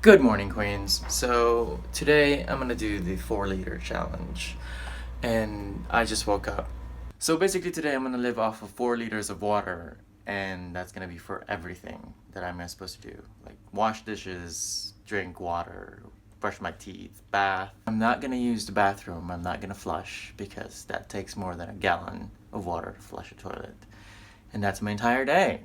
Good morning, Queens. So today I'm gonna do the 4 liter challenge, and I just woke up. So basically today I'm gonna live off of 4 liters of water, and that's gonna be for everything that I'm supposed to do, like wash dishes, drink water, brush my teeth, bath. I'm not gonna use the bathroom. I'm not gonna flush because that takes more than a gallon of water to flush a toilet, and that's my entire day.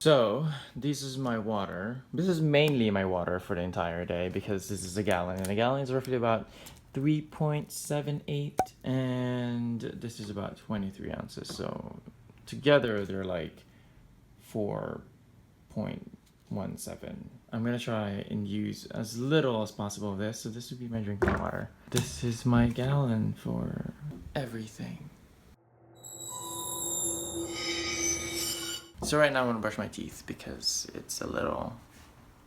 So, this is my water. This is mainly my water for the entire day because this is a gallon, and a gallon is roughly about 3.78, and this is about 23 ounces. So, together they're like 4.17. I'm gonna try and use as little as possible of this. So, this would be my drinking water. This is my gallon for everything. So right now I'm gonna brush my teeth because it's a little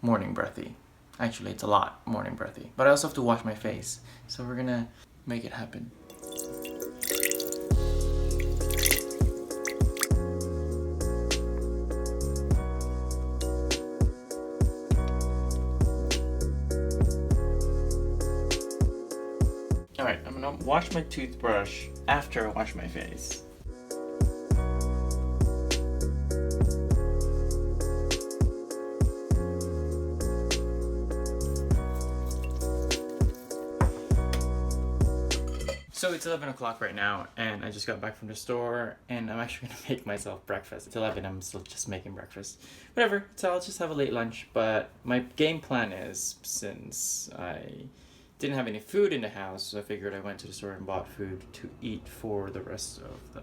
morning breathy. Actually, it's a lot morning breathy. But I also have to wash my face. So we're gonna make it happen. Alright, I'm gonna wash my toothbrush after I wash my face. So it's 11 o'clock right now, and I just got back from the store, and I'm actually gonna make myself breakfast. It's 11, I'm still just making breakfast. Whatever, so I'll just have a late lunch, but my game plan is, since I didn't have any food in the house, so I figured I went to the store and bought food to eat for the rest of the,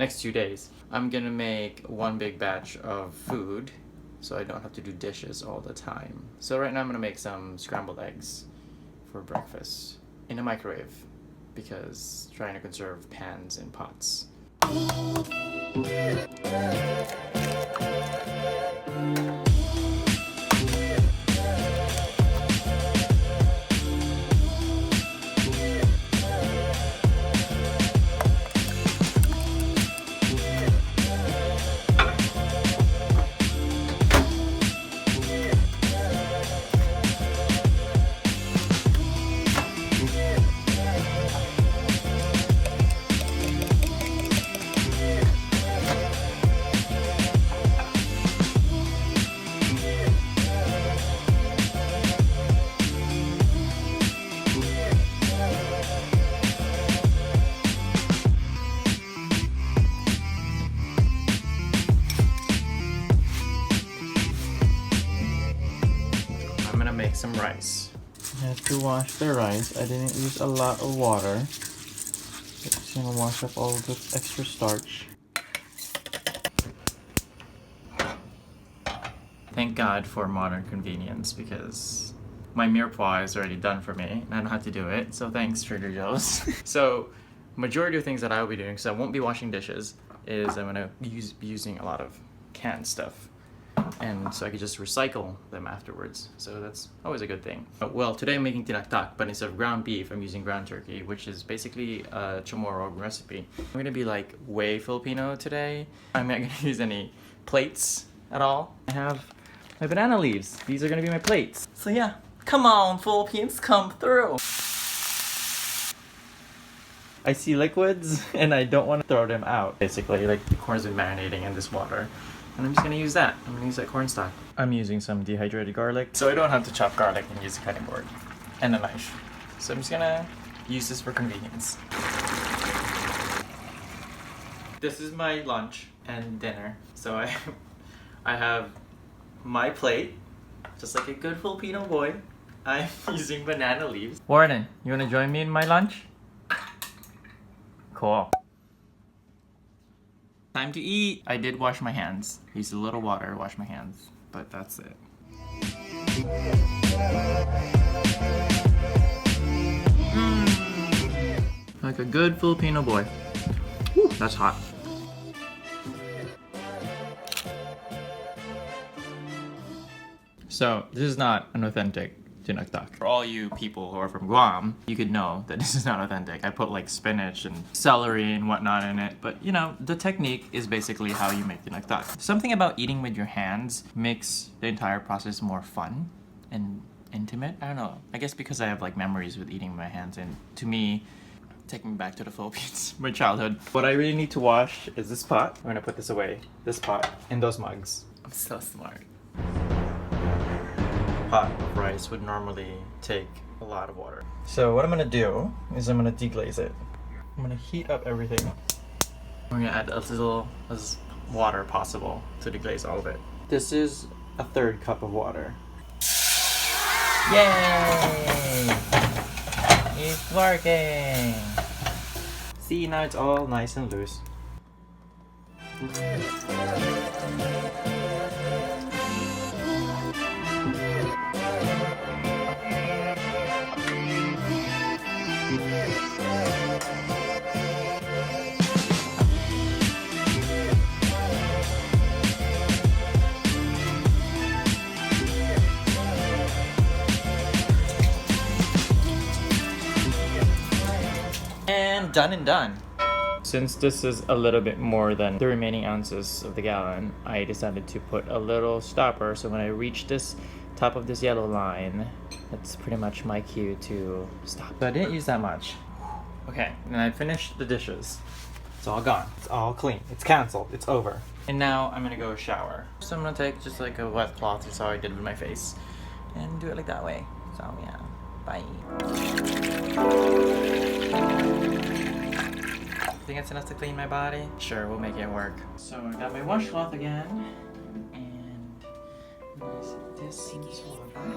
next 2 days. I'm gonna make one big batch of food, so I don't have to do dishes all the time. So right now I'm gonna make some scrambled eggs for breakfast in a microwave, because trying to conserve pans and pots. Make some rice. I have to wash the rice. I didn't use a lot of water. Just gonna wash up all the extra starch. Thank God for modern convenience, because my mirepoix is already done for me and I don't have to do it. So thanks, Trader Joe's. So majority of things that I will be doing, so I won't be washing dishes, is I'm gonna be using a lot of canned stuff, and so I could just recycle them afterwards. So that's always a good thing. Well, today I'm making tinaktak, but instead of ground beef, I'm using ground turkey, which is basically a chamorro recipe. I'm gonna be like way Filipino today. I'm not gonna use any plates at all. I have my banana leaves. These are gonna be my plates. So yeah, come on, Philippines, come through. I see liquids and I don't want to throw them out. Basically, like, the corn's been marinating in this water, and I'm just gonna use that. I'm gonna use that corn stock. I'm using some dehydrated garlic, so I don't have to chop garlic and use a cutting board and a knife. So I'm just gonna use this for convenience. This is my lunch and dinner. So I have my plate, just like a good Filipino boy. I'm using banana leaves. Warren, you wanna join me in my lunch? Cool. Time to eat. I did wash my hands. Used a little water, wash my hands, but that's it. Like a good Filipino boy. Whew, that's hot. So this is not an authentic tinaktak. For all you people who are from Guam, you could know that this is not authentic. I put like spinach and celery and whatnot in it, but you know, the technique is basically how you make tinaktak. Something about eating with your hands makes the entire process more fun and intimate. I don't know. I guess because I have like memories with eating with my hands, and to me, take me back to the Philippines, my childhood. What I really need to wash is this pot. I'm gonna put this away, this pot, in those mugs. I'm so smart. Pot of rice would normally take a lot of water. So what I'm gonna do is I'm gonna deglaze it. I'm gonna heat up everything. We're gonna add as little as water possible to deglaze all of it. This is a 1/3 cup of water. Yay! It's working! See, now it's all nice and loose. And done and done. Since this is a little bit more than the remaining ounces of the gallon, I decided to put a little stopper, so when I reach this top of this yellow line, that's pretty much my cue to stop. So I didn't use that much. Okay, and I finished the dishes. It's all gone. It's all clean. It's canceled. It's over. And now I'm gonna go shower. So I'm gonna take just like a wet cloth, just how I did with my face, and do it like that way. So yeah, bye. Think it's enough to clean my body? Sure, we'll make it work. So I got my washcloth again, and this is water.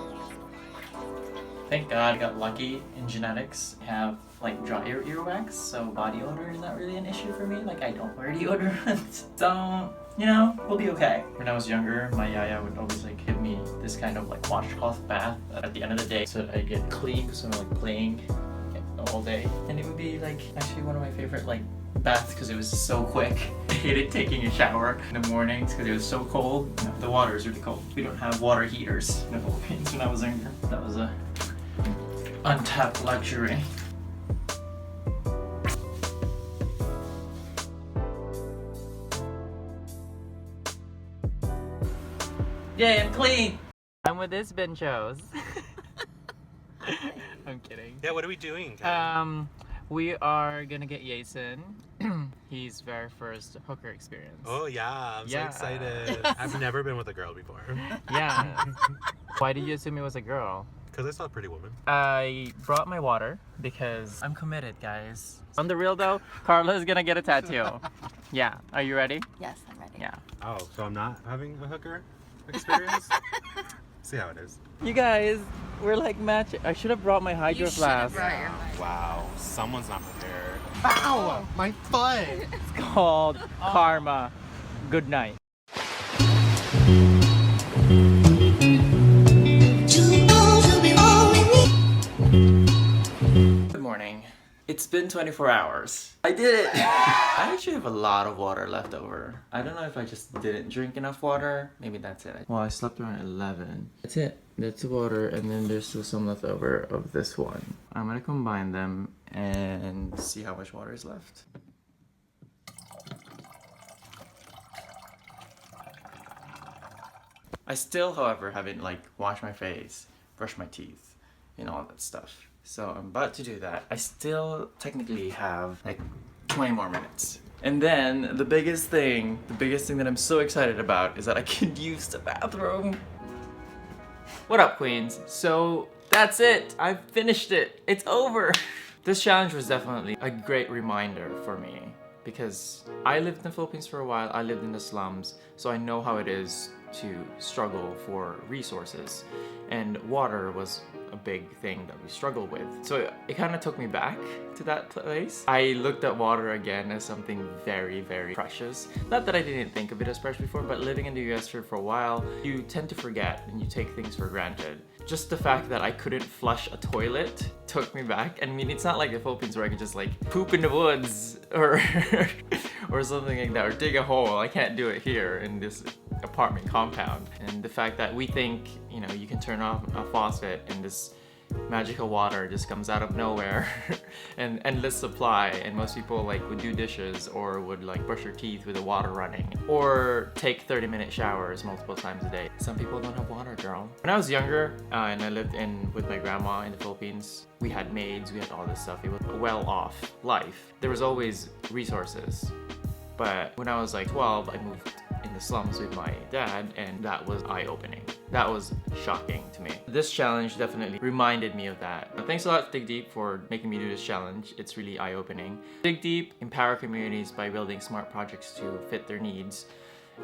Thank God I got lucky in genetics. I have like dry earwax, so body odor is not really an issue for me. Like I don't wear deodorant, so you know, we'll be okay. When I was younger, my yaya would always like give me this kind of like washcloth bath at the end of the day so that I get clean because I'm like playing all day, and it would be like actually one of my favorite like baths because it was so quick. I hated taking a shower in the mornings because it was so cold. You know, the water is really cold. We don't have water heaters in the Philippines when I was younger. That was a untapped luxury. Yay, I'm clean! I'm with this benchos. I'm kidding. Yeah, what are we doing? We are gonna get Jason his very first hooker experience. Oh yeah, I'm so excited. I've never been with a girl before. Yeah. Why did you assume it was a girl? Because I saw a pretty woman. I brought my water because I'm committed, guys. On the real though, Carla is gonna get a tattoo. Yeah, are you ready? Yes, I'm ready. Yeah. Oh, so I'm not having a hooker experience? See how it is. You guys, we're like matching. I should have brought my hydro flask. Wow, someone's not prepared. Ow! My foot! It's called Karma. Good night. Good morning. It's been 24 hours. I did it! I actually have a lot of water left over. I don't know if I just didn't drink enough water. Maybe that's it. Well, I slept around 11. That's it. That's the water, and then there's still some left over of this one. I'm gonna combine them and see how much water is left. I still, however, haven't like washed my face, brushed my teeth, and all that stuff. So I'm about to do that. I still technically have like 20 more minutes. And then the biggest thing that I'm so excited about is that I can use the bathroom. What up, Queens? So that's it. I've finished it. It's over. This challenge was definitely a great reminder for me because I lived in the Philippines for a while. I lived in the slums, so I know how it is to struggle for resources. And water was a big thing that we struggle with. So it kind of took me back to that place. I looked at water again as something very, very precious. Not that I didn't think of it as precious before, but living in the US for a while, you tend to forget and you take things for granted. Just the fact that I couldn't flush a toilet took me back. I mean, it's not like the Philippines where I could just like poop in the woods or or something like that, or dig a hole. I can't do it here in this apartment compound. And the fact that we think, you know, you can turn off a faucet and this magical water just comes out of nowhere and endless supply, and most people like would do dishes or would like brush their teeth with the water running or take 30-minute showers multiple times a day. Some people don't have water, girl. When I was younger and I lived with my grandma in the Philippines, we had maids, we had all this stuff. It was a well-off life. There was always resources. But when I was like 12, I moved in the slums with my dad, and that was eye-opening. That was shocking to me. This challenge definitely reminded me of that. Thanks a lot, Dig Deep, for making me do this challenge. It's really eye-opening. Dig Deep empower communities by building smart projects to fit their needs.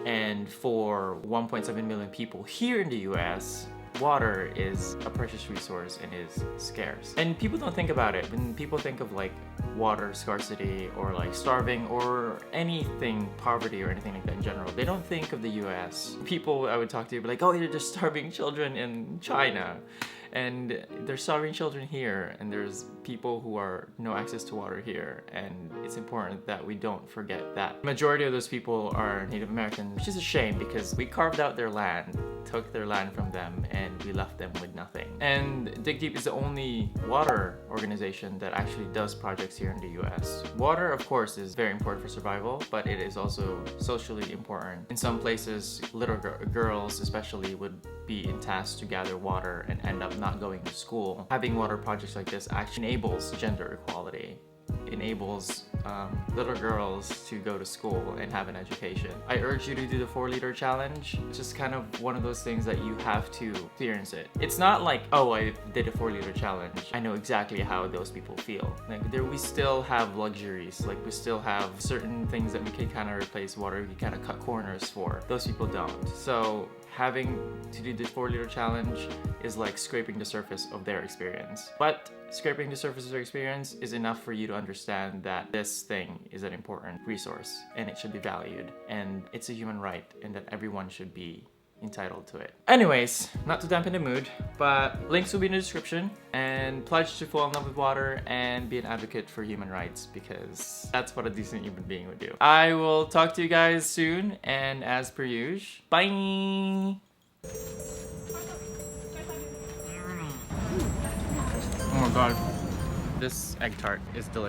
And for 1.7 million people here in the US, water is a precious resource and is scarce. And people don't think about it. When people think of like water scarcity or like starving or anything, poverty or anything like that in general, they don't think of the US. People I would talk to would be like, oh, you're just starving children in China. And there's starving children here, and there's people who are no access to water here, and it's important that we don't forget that. Majority of those people are Native American, which is a shame because we carved out their land, took their land from them, and we left them with nothing. And Dig Deep is the only water organization that actually does projects here in the US. Water, of course, is very important for survival, but it is also socially important. In some places, little girls especially would be in tasks to gather water and end up not going to school. Having water projects like this actually enables gender equality. Enables little girls to go to school and have an education. I urge you to do the 4-liter challenge. It's just kind of one of those things that you have to experience it. It's not like, oh, I did a 4-liter challenge, I know exactly how those people feel. Like we still have luxuries, like we still have certain things that we can kind of replace water, we can kind of cut corners for. Those people don't. So having to do the 4-liter challenge is like scraping the surface of their experience. But scraping the surface of their experience is enough for you to understand that this thing is an important resource and it should be valued, and it's a human right, and that everyone should be entitled to it. Anyways, not to dampen the mood, but links will be in the description, and pledge to fall in love with water and be an advocate for human rights, because that's what a decent human being would do. I will talk to you guys soon, and as per usual, bye! Oh my god, this egg tart is delicious.